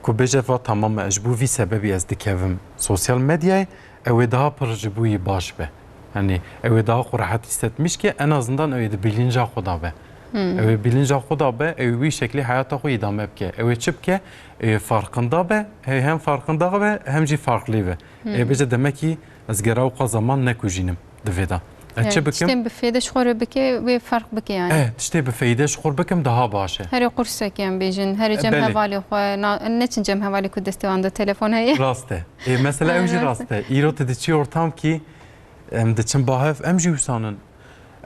ku beje va tamam ejbu vi sebebi ez dikevim sosyal medyaya evi daha pırjbuyi baş be hani evi daha rahat hissetmiş ki en azından evi de bilince xuda be evi bilince xuda be evi şekli hayata xu idame bke evi çıpke farkında be hem farkında be hem ji farklı be beje demek ki ez gerav zaman ne kujinim deveda تشتم بفيدة شخور بكي وفرق بكي يعني تشتي بفيدة شخور بكم دها باشه هر قرصك يعني بيجن هر جم هوالي خو نتشن جم هوالي كود استوان ده تلفون هي راسته mesela emji raste iro tediçi ortam ki em de çim bahef emji usanın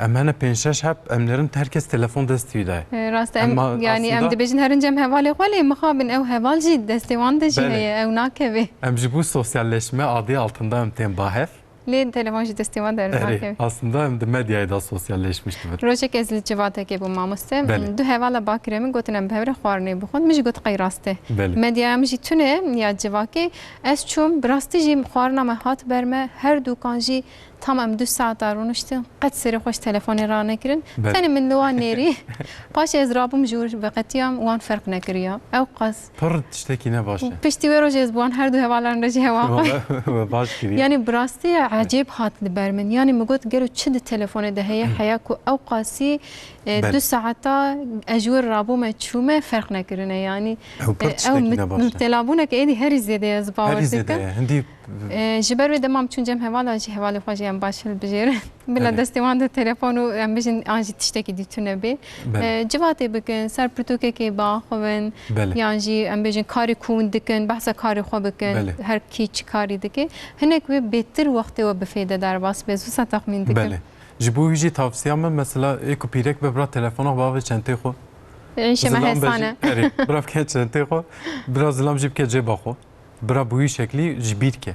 emene penşeş hep emlerin herkes telefon desteği de راست يعني ام de bejin herin cem hevali xwali mixabin ev heval jî destewan de jî heye ew nakeve emji bu sosyalleşme adı altında em tem bahef lê telefon jî destewan de nakeve aslında em de medyaya da sosyalleşmişti rojek ez li civateke bû mamoste du hevala bakire min gotin em bihevre xwarinê bixwin min jî got qey raste medyaya min jî tune ya civakê ez çûm bi rastî jî xwarina me hat ber me her dukan jî tamam 2 saat arunuştum. Qet seri xoş telefonê ranekirin. Tenê min li wan nêrî. Paşê ez rabûm ji veqetiyam wan ferq nekiriya. Ew qas. Pir tiştekî ne baş e. Piştî wê rojê ez bi wan her du hevalan re jî hewa xwe. Baş kiriye. Yani bi rastî acêb hat li ber min. Yani min got gelo çi di telefonê de heye heya ku ew qasî 2 saata ez ji wê rabûme çûme ferq nekirine yani. Ew müptelabûnek êdî herî zêde ez bawer dikim. Hindî ji ber wê demam çûn cem hevala jî hevalê xwe jî em baş hilbijêrin. Bila destêwan de telefon û em bijin an jî tiştekî dîtune bê. Civatê bikin, ser pirtûkekê baxivin, yan jî em bijin karê ku hûn dikin, behsa karê xwe bikin, her kî çi karî dike. Hinek wê bêtir wextê we bifêde derbas bê zû texmîn dikim. Ji bo jî tavsiya min mesela êku pîrek bibira telefona bavê çentê xwe. Şeme hesane. Bira bike çentê xwe, bira zilam jî bike cêba xwe. Bira bu şekli ji bîr ke.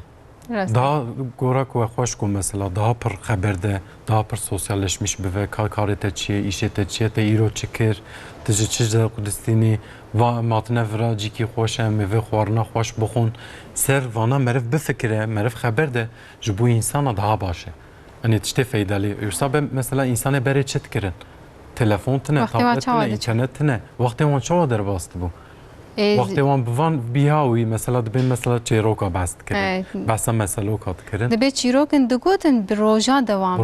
Daha gorak ve hoş ku mesela daha pır haberde daha pır sosyalleşmiş bir ve karete çiye işe te çiye te iro çıkır teci çizde kudistini va matne vra ciki hoş em ve xwarna hoş buxun ser vana merif bir fikre merif haberde ji bu insana daha başe hani tişte faydalı yoksa ben mesela insana bere çet kirin telefon tine tablet tine internet tine vakti wan çava derbastı bu وقتی وان بوان بیاوی مثلا دبین مثلا چیروکا بست کرد بس مثلا کات کرد دبی چیروکن دگوتن بروجا دوام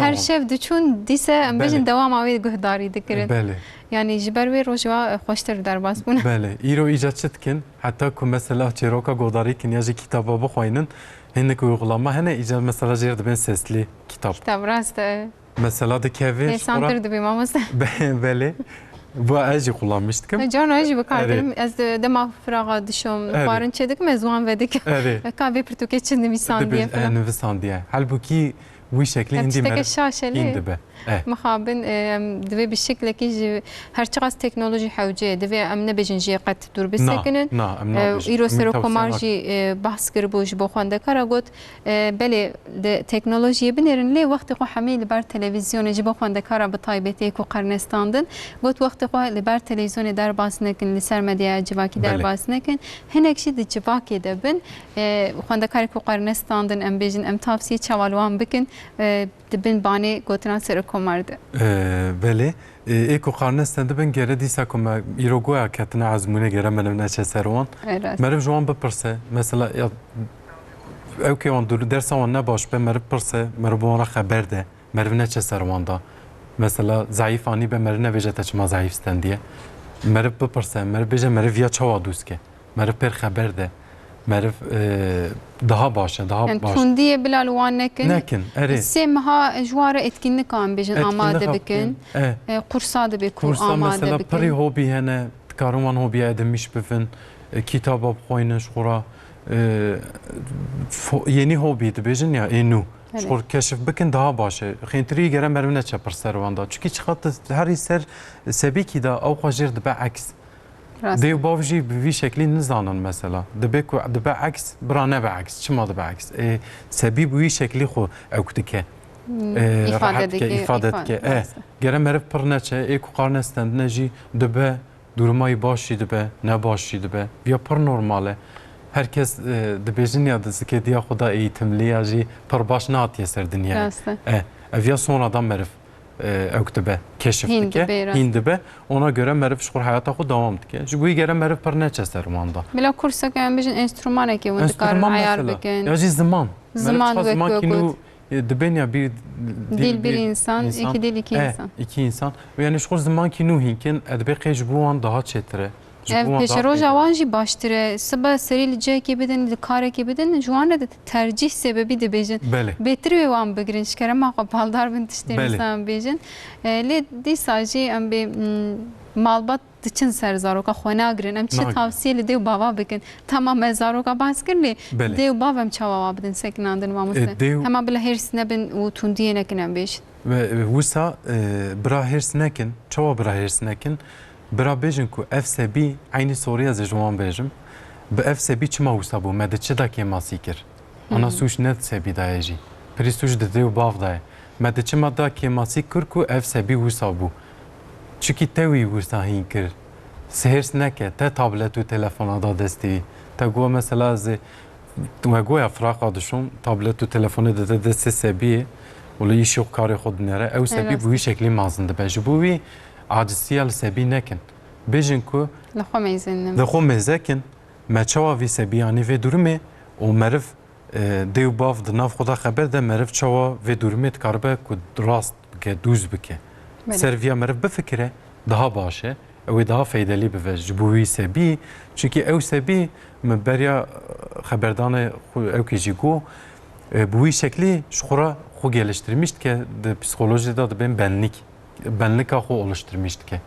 هر شب دچون دیسه ام بجن دوام آوی گهداری دکرد بله yani jiber ve rojva hoştur derbas buna bele iro icat çetkin hatta ku mesela çiroka godari kin yaji kitaba bu xoynin hennek uygulama hene icat mesela jerde ben sesli kitap rast mesela de kevi sandır dibi maması bele bu aji kullanmıştık. Can aji bakardım. Az dema fraga dişom. Barın çedik mezvan vedik. Kahve pirtuke çindi visan diye falan. Visan diye. Halbuki bu şekli indi be. مخابن دوی بشکل کی هر چقدر تکنولوژی حوجه دوی ام نبجن جی قد دور بسکنن ایرو سر کمارجی بحث کر بوج بو خونده کارا گوت بله تکنولوژی بنرن لی وقت خو حمیل بر تلویزیون جی بو خونده کارا به تایبتی کو قرنستاندن گوت وقت خو لبر تلویزیون در باس نکن لسر مدیا جواکی در باس نکن هنکشی د جواکی دبن خونده کاری کو قرنستاندن ام بجن ام تافسی چوالوان بکن دبن بانی گوتنا سر کمارده بله ایکو قرنستان دبن گره دیسا کم ایروگویا کتنا عزمونه گره منم نچه سروان مرف جوان بپرسه مثلا او که اون درس اون نباش به مرف پرسه مرف بوان را خبر ده مرف نچه سروان دا مثلا ضعیفانی به مرف نویجه تا چما ضعیف ستندیه مرف بپرسه مرف بیجه مرف یا چوا دوست که مرف پر خبر ده مرف daha باشه daha yani باشه tundiye bilalwan nekin اره semha jwara etkinlik am bejin amade bikin kursa da bir kur amade mesela bikin peri hobi hene karuman hobi edinmiş bifin kitaba bxoynin şura yeni hobiydi bejin ya enu şur keşif bikin daha باشه xintri gere mervine çapır servanda çünkü çıkarttı her ister sebiki da او xajir de aks دیو باوجی به وی شکلی نزانن مثلا دبی عکس برانه به عکس چه ماده به عکس سبی به وی شکلی خو اوکتی که ifade که گره مرف پر نچه ایکو قارنستند نجی دبی durmayı başi dibe ne başi dibe ya پر normale herkes dibejin ya dizki ki diya xuda eğitimli ya ji per baş ne atiye ser dünya ya sonradan merif öktübe keşifdike hindibe ona göre merif şukur hayata xu devam dike bu gere merif per ne çeser manda bila kursa kan bejin enstrüman ki und kar ayar bikin ya ji zaman zaman dibin ya bir dil bir insan iki dil iki insan yani şukur zaman ki nu hinkin edbe bu an daha çetre peşero javanji baştire sabah seril ceki beden kareki beden juana da tercih sebebi de bejin betri ve wan begrin şkerema qapaldar bin tiştemisam bejin le di saji am be malbat için serzaroka xona girin em çi tavsiye le dev baba bikin tamam mezaroka baskirli dev babam çava bidin sekinandın mamusle hema bile hersine bin u tundiye nekin beş ve vusa bra hersnekin çava bra hersnekin برا بیشن کو FCB aynı soruya zejwan bejim be FCB çima usabu mede çda ki masikir ana suş net sebi dayeji pristuş de dev bavda mede çima da ki masikir ku FCB usabu çünkü tevi usahin kir sehers neke te tablet u telefona da desti te go mesela ze tu go ya fraqa duşum tablet u telefonu de desti sebi ولی ایشو کاری خود نره او سبی بوی شکلی مازنده بجی بوی عاجزیال سبی نکن بیشن کو لخو مزکن ما چوا وی سبیانی و درمه و مرف دیو باف دناف خدا خبر ده مرف چوا و درمه تکاربه کو راست که دوز بکه سرویا مرف بفکره daha باشه او daha faydalı bir بوی سبی çünkü او سبی بریا خبردان او کی جیگو بوی شکلی şura xu geliştirmişti ki psikolojide de ben benlik xu oluşturmuştu ki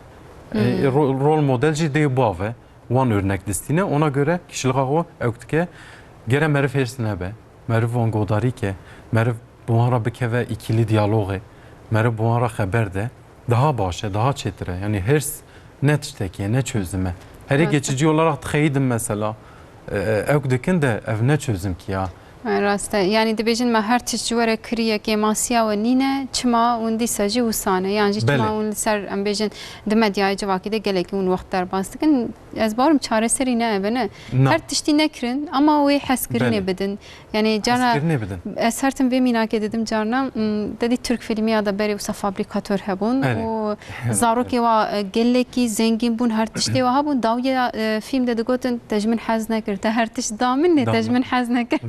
rol modelci de bu ve one örnek destine ona göre kişilik xu öktüke gere merif hersine be merif on godari ki merif buhara bike ve ikili diyaloğu merif buhara haber de daha başa daha çetre yani hers net işteki ne çözüme her geçici olarak tıkaydım mesela öktüken de ev ne çözüm ki ya راسته یعنی دبیجن ما هر تجوره کریه که ماسیا و نینه چما اون دی سجی و سانه یعنی چما اون سر ام بیجن دمدیای جواکی ده گله که اون وقت در باست کن از بارم چاره سری نه بنه هر تشتی نکرن اما وی حس کرنه بدن یعنی جانا سرتم به مینا که دیدم جانا دادی ترک فیلمی یا da بری و فابریکاتور هبون و زاروکی و گله کی زنگین بون هر تشتی و هبون داوی فیلم ده گوتن تجمن حز نکرد هر تشت دامن نه تجمن حز نکرد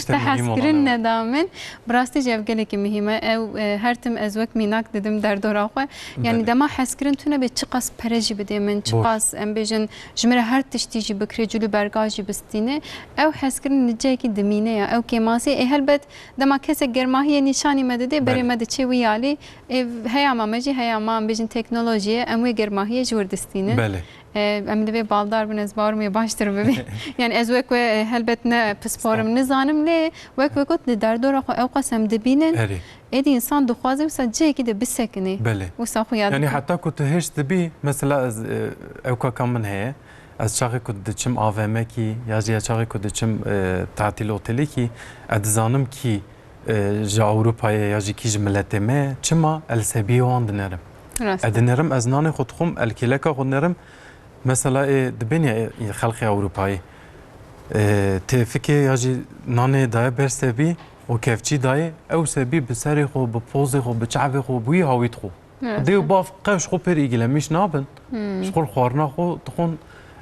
تحسکرین ندامن براستی جوگله کی مهمه او هر تم از وقت میناک دیدم در دورا خو یعنی دما حسکرین تونه به چقاس پرجی بده من چقاس ام بیجن جمره هر تشتیجی بکری جلو برگاجی بستینه او حسکرین نجه کی دمینه یا او کی ماسی هلبت دما کس گرماهی نشانی مدده بری مد چه ویالی هیا مامجی هیا مام بیجن تکنولوژی ام گرماهی جور دستینه ام دبی بالدار بن از بار می باشتر ببی یعنی از وک هلبت نه پسپارم نزانم لی وک وکت در دور خو او قسم دبینن ایدی انسان دخوازه وسا جه کی ده بسکنه بله وسا خو یاد يعني حتى كنت هيش دبي مثلا از او كم من هي از شاغي كنت دچم AVM کی یا جا شاغي كنت دچم تعطيل اوتيلي کی ادزانم کی جا اوروبا یا جي کی ملت ما چما السبي وان دنرم ادنرم از نان خود خم الكيلكا خنرم مثلا دبنيا خلق اوروباي تفكي یا جي نان داي برسبي وكيفشي داي او سبي بسري خو بپوز خو بچعب خو بوي هاويت خو دیو باف قش خو پر ایگله میش نابن شخور خوارنا خو تخون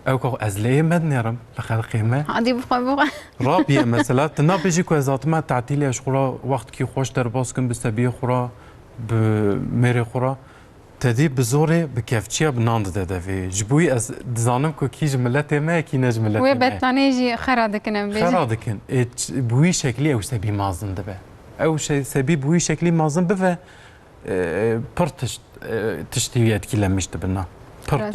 او که از لیه مد نرم لخلقی ما عادی بخواه رابیه مثلا تنا بیجی که ازات ما تعطیلی اشخورا وقت کی خوش در باز کن بستبیه خورا بمیره خورا تدی بزوره بکفچیه بناند داده وی جبوی از دزانم که کی جملت ما کی نجملت ما و بتانه جی خراده کنم بیجی خراده کن بوی شکلی او سبی مازن دبه او سبی بوی شکلی مازن بفه پر تشتیوی etkilenmişti bana. پر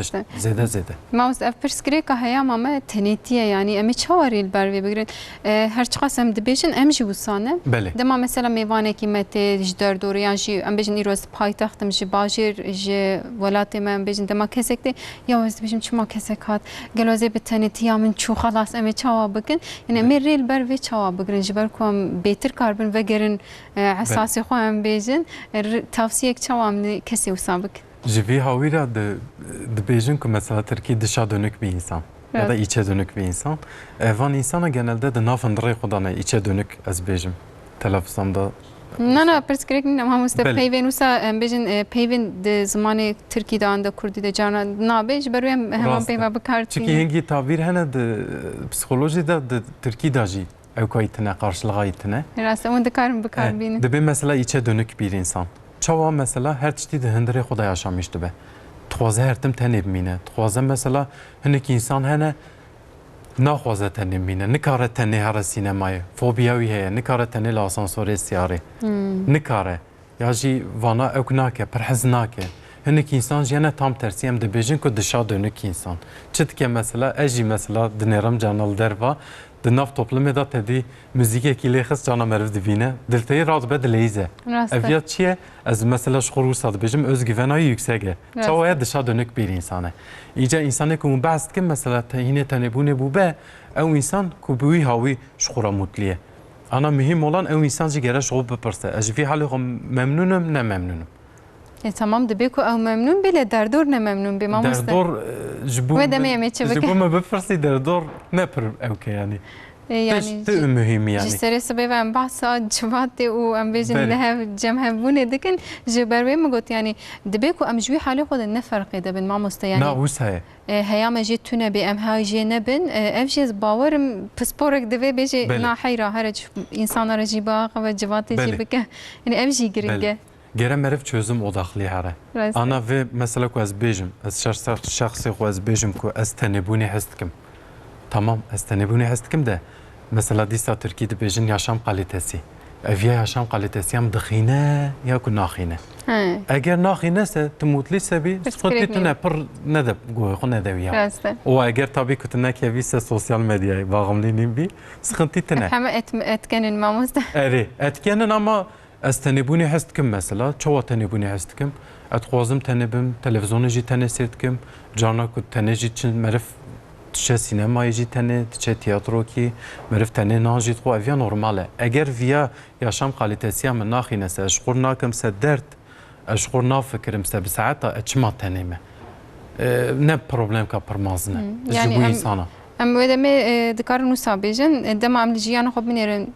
زده. ما وز اف پرسکری که هیا ماما تنیتیه یعنی امی چهاری البروی بگیرن هر چقدر هم دبیشن ام جی وسانه. بله. دما مثلا میوانه کی مته جدار دوری یا جی ام بیشن ایروز پایتختم جی باجر جی ولات ما ام بیشن دما کسکته یا وز بیشم چما کسک هات گلوزه به تنیتیه من چو خلاص امی چوا بکن یعنی امی ریل بروی چوا بگیرن جبر کوم بیتر کاربن وگرن اساسی خو ام بیشن tavsiye çavam kesi usabık. Jivi havira de bejin ki mesela Türkiye dışa dönük bir insan ya da içe dönük bir insan. Van insana genelde de nafındırı kudana içe dönük az bejim. Telaffuzumda. Ne perskrek ne ama musta peyven usa bejin peyven de zamanı Türkiye'de anda Kürdi'de cana ne bej beruem hemen peyva bakart. Çünkü hengi tabir hene de psikolojide de Türkiye'de ji ev kayıtına karşılığa itine. Rasta onu da karım bakar beni. De ben mesela içe dönük bir insan. Çava mesela her çeşit de hindire Xuda yaşamıştı be. Tuğaza hertim tenebmine. Tuğaza mesela hinek insan hene naxwaza tenebmine. Nikare tene her sinemayı. Fobiyavi heye. Nikare tene la asansöre siyari. Nikare. Ya jî vana ew nake, perhez nake. Hinek insan jene tam tersi em dibêjin ku dışa dönük insan. Çitke mesela ejî mesela dinerim canal derva. Di nav toplumê da tedî müzîkekî lê xist cana meriv dibîne dilteyî radibe dileyîze. Ev çi ye ez mesela ji xwe Rûsa dibêjim özgüvenayî yüksek e. Çawa ye dışa dönük bir insan e. Îca insanê ku min behs dikim mesela hînê tenêbûnê bûbe ew insan ku bi wî hawî ji xwe re mutlî ye. Ana mühim olan ew insan jî gere ji xwe bipirse. Ez ji vî halê xwe memnûnim ne memnûnim. Tamam dibe ku ew memnûn bile derdor ne memnûn be mamoste. Derdor ji bo ve demeye me çevik. Ji bo me bipirsî derdor ne pir ew ke yani. Yani mühim yani. Jistere sebebe em bahsa civate u em bejin lehev cemhebune dikin jiberwe mi got yani dibe ku em jwi hali xwe ne farqê de bin mamoste yani. Na wis heye. Heya me jî tune be em ha jê nebin ev jî bawerim pisporek dibe bêje na heyra her insanlara jî bax ve civate jî bike. Yani ev jî giringe. Gere meriv çözüm odaklı here. Ana ve mesela ku ez bêjim ez şahsî xwe ez bêjim ku ez tenêbûnê hest dikim. Tamam ez tenêbûnê hest dikim de mesela dîsa Tirkî dibêjin yaşam kalitesi. Ev ya yaşam kalitesi em dixîne ya ku naxîne. Eger naxînese tu mutlî sebî xwe tune pir nede guhê xwe nedewiya. û eger tabî ku tu nekevî se sosyal medyayê bağımlî nîm bî sıxıntî tune. Heme etkenin mamoste. Erê etkenin ama ez tenêbûnê hest dikim mesela çawa tenêbûnê hest dikim. Ez dixwazim tenêbim televizyonê jî tenê sêr dikim. Carna ku tenê jî çin meriv tişe sinemayê jî tenê, tişe tiyatrokî, meriv tenê nan jî dixwe ev ya normal e. Eger viya yaşam kalitesiya min naxînese ez ji xwe nakim se dert, ez ji xwe nafikirim se bi saeta ez çima tenê me. Ne problem ka pir mezin e ji bo insana. Em wê demê dikarin wisa bêjin dema em li jiyana xwe binêrin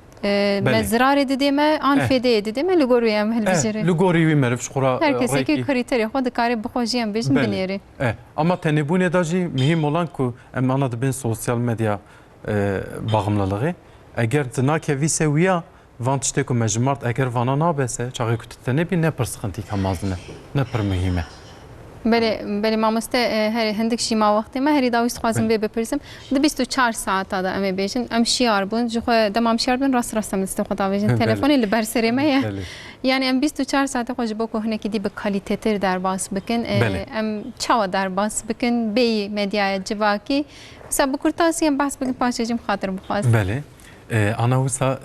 me zirarê didême an fêdeyê didême li gor wê em hilbijêrin. Li gorî wî meriv ji xwe re herkesekî kriterê xwe dikare bixwe jî em bêjin binêrê. Ama tenêbûnê da jî mühim olan ku em ana dibin sosyal medya bağımlılığı. Eger tu nakevî se wiya van tiştê ku me ji mart eger vana nabese çaxê ku tu tenêbî ne pir sıxintî ka mezin e ne pir mühim e. Belê mamoste herî hindik şîma wextê me herî dawî dixwazim vê bipirsim di 24 saata da em ê bêjin em şiyar bûn ji xwe demam şiyar bin rast em listê xwe davêjin telefonê li ber serê me ye Yani em 24 saate xwe ji bo ku hinekî dî bi kalîtetir derbas bikin. Em çawa derbas bikin bêyî medyaya civakî. Mesela bu kurtasiyem bahs bikin paşecim xatir bixwast. Bele. Ana wisa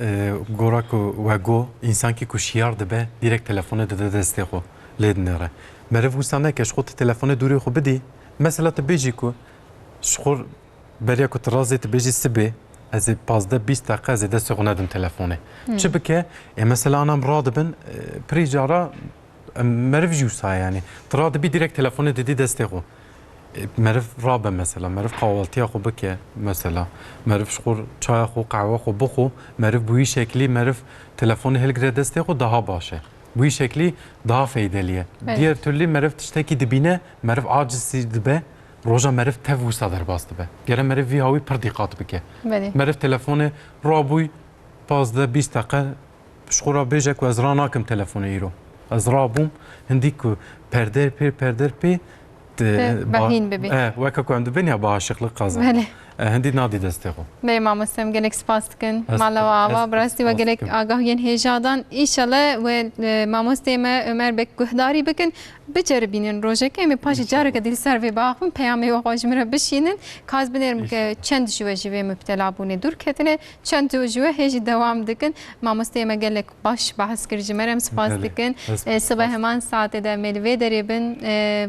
gora ku we go insan ki ku şiyar dibe direkt telefonu dide destê xwe lê dinêre. Meriv wisa neke ji xwe telefonu durê xwe bidî. Mesela tu bêjî ku ji xwe beriya ku tu razê tu bêjî sibê ez ê 15-20 deqe ez ê destê xwe nedim telefonê. Çi bike? Mesela anam radibin pirî cara meriv jî wisa yani. Tu radibî direkt telefonu didî destê xwe. Meriv rabe mesela, meriv kahvaltıya xwe bike mesela, meriv ji xwe çaya xwe qehwe xwe bixwe, meriv bu şeklî meriv telefonu hilgire destê xwe daha baş e. Bu şeklî daha feydelî ye. Diğer türlü meriv tiştekî dibîne, meriv acizî dibe, roja meriv tev wisa derbas dibe. Gere meriv vî hawî pir dîqat bike. Meriv telefonu rabûy 15-20 deqe ji xwe re bêje ku ez ranakim telefonu îro. Ez rabûm hindî ku perder pê بهین ببی. وکه کوم دبین یا با عاشقlik qazan. هندی نادی destê xwe. Bey mamostem gelek spas dikin. Malava brasti ve gelek agahiyên hêjadan inşallah ve mamosteme Ömer Bek guhdarî bikin. Biceribînin rojeke em paşê careke dil ser vê baxin peyamê we xwe ji min re bişînin. Kaz binêrim ke çend ji we ji vê müptela bûnê dûr ketine, çend ji we hêjî dewam dikin. Mamosteme gelek baş bahs kir ji me re em spas dikin. Sibeh heman saatê de melivê derê bin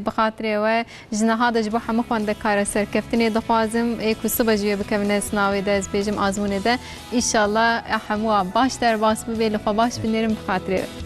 bi xatirê we ji niha de ji bo hemû xwendekara serkeftinê dixwazim ku sibeh ji wê bikevine sinavê de ez bêjim azmûnê de. İnşallah hemû baş derbas bibe li xwe baş binêrim bi xatirê we.